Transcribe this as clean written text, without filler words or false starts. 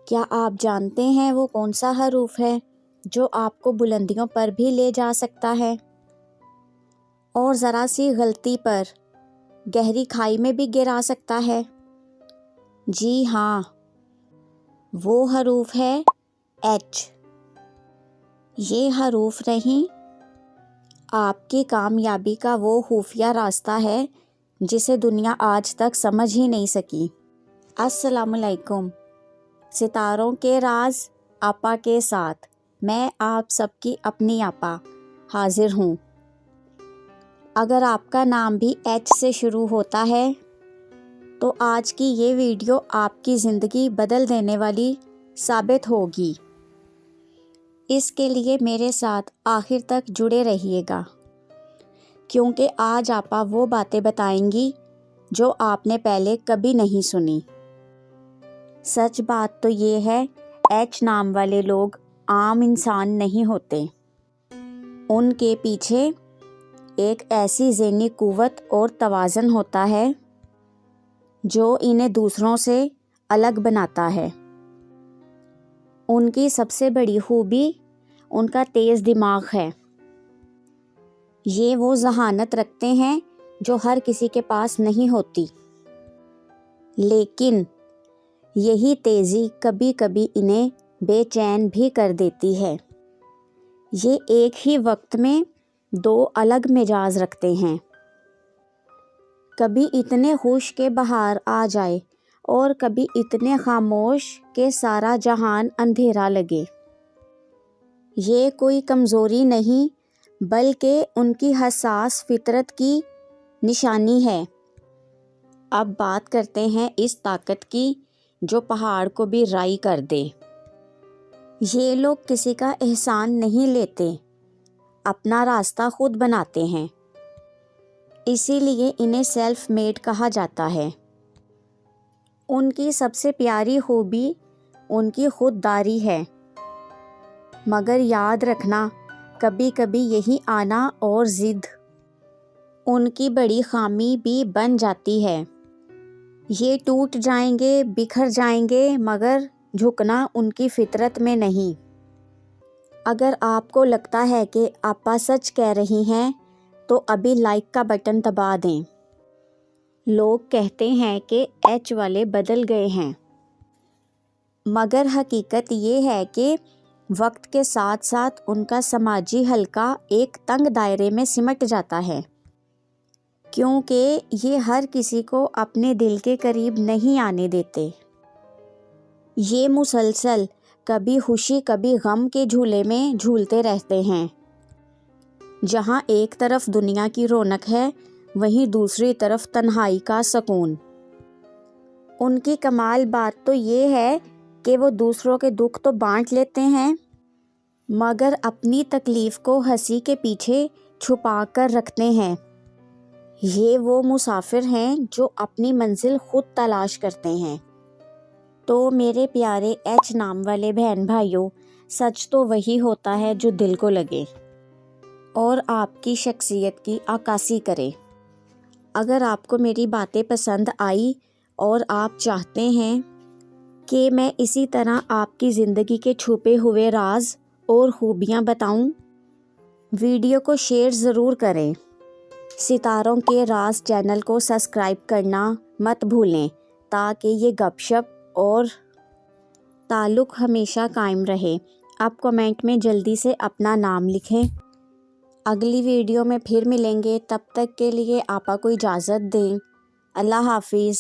کیا آپ جانتے ہیں وہ کون سا حروف ہے جو آپ کو بلندیوں پر بھی لے جا سکتا ہے اور ذرا سی غلطی پر گہری کھائی میں بھی گرا سکتا ہے؟ جی ہاں، وہ حروف ہے ایچ۔ یہ حروف نہیں، آپ کی کامیابی کا وہ خفیہ راستہ ہے جسے دنیا آج تک سمجھ ہی نہیں سکی۔ السلام علیکم، ستاروں کے راز آپا کے ساتھ میں آپ سب کی اپنی آپا حاضر ہوں۔ اگر آپ کا نام بھی ایچ سے شروع ہوتا ہے تو آج کی یہ ویڈیو آپ کی زندگی بدل دینے والی ثابت ہوگی۔ اس کے لیے میرے ساتھ آخر تک جڑے رہیے گا، کیونکہ آج آپا وہ باتیں بتائیں گی جو آپ نے پہلے کبھی نہیں سنی۔ سچ بات تو یہ ہے، ایچ نام والے لوگ عام انسان نہیں ہوتے۔ ان کے پیچھے ایک ایسی ذہنی قوت اور توازن ہوتا ہے جو انہیں دوسروں سے الگ بناتا ہے۔ ان کی سب سے بڑی خوبی ان کا تیز دماغ ہے۔ یہ وہ ذہانت رکھتے ہیں جو ہر کسی کے پاس نہیں ہوتی، لیکن یہی تیزی کبھی کبھی انہیں بے چین بھی کر دیتی ہے۔ یہ ایک ہی وقت میں دو الگ مزاج رکھتے ہیں، کبھی اتنے خوش کہ بہار آ جائے اور کبھی اتنے خاموش کہ سارا جہان اندھیرا لگے۔ یہ کوئی کمزوری نہیں بلکہ ان کی حساس فطرت کی نشانی ہے۔ اب بات کرتے ہیں اس طاقت کی جو پہاڑ کو بھی رائی کر دے۔ یہ لوگ کسی کا احسان نہیں لیتے، اپنا راستہ خود بناتے ہیں، اسی لیے انہیں سیلف میڈ کہا جاتا ہے۔ ان کی سب سے پیاری خوبی ان کی خودداری ہے، مگر یاد رکھنا کبھی کبھی یہی آنا اور ضد ان کی بڑی خامی بھی بن جاتی ہے۔ یہ ٹوٹ جائیں گے، بکھر جائیں گے، مگر جھکنا ان کی فطرت میں نہیں۔ اگر آپ کو لگتا ہے کہ آپا سچ کہہ رہی ہیں تو ابھی لائک کا بٹن دبا دیں۔ لوگ کہتے ہیں کہ ایچ والے بدل گئے ہیں، مگر حقیقت یہ ہے کہ وقت کے ساتھ ساتھ ان کا سماجی حلقہ ایک تنگ دائرے میں سمٹ جاتا ہے، کیونکہ یہ ہر کسی کو اپنے دل کے قریب نہیں آنے دیتے۔ یہ مسلسل کبھی خوشی کبھی غم کے جھولے میں جھولتے رہتے ہیں۔ جہاں ایک طرف دنیا کی رونق ہے، وہیں دوسری طرف تنہائی کا سکون۔ ان کی کمال بات تو یہ ہے کہ وہ دوسروں کے دکھ تو بانٹ لیتے ہیں، مگر اپنی تکلیف کو ہنسی کے پیچھے چھپا کر رکھتے ہیں۔ یہ وہ مسافر ہیں جو اپنی منزل خود تلاش کرتے ہیں۔ تو میرے پیارے ایچ نام والے بہن بھائیوں، سچ تو وہی ہوتا ہے جو دل کو لگے اور آپ کی شخصیت کی عکاسی کرے۔ اگر آپ کو میری باتیں پسند آئی اور آپ چاہتے ہیں کہ میں اسی طرح آپ کی زندگی کے چھپے ہوئے راز اور خوبیاں بتاؤں، ویڈیو کو شیئر ضرور کریں۔ ستاروں کے راز چینل کو سبسکرائب کرنا مت بھولیں تاکہ یہ گپ شپ اور تعلق ہمیشہ قائم رہے۔ آپ کمنٹ میں جلدی سے اپنا نام لکھیں۔ اگلی ویڈیو میں پھر ملیں گے، تب تک کے لیے آپا کو اجازت دیں۔ اللہ حافظ۔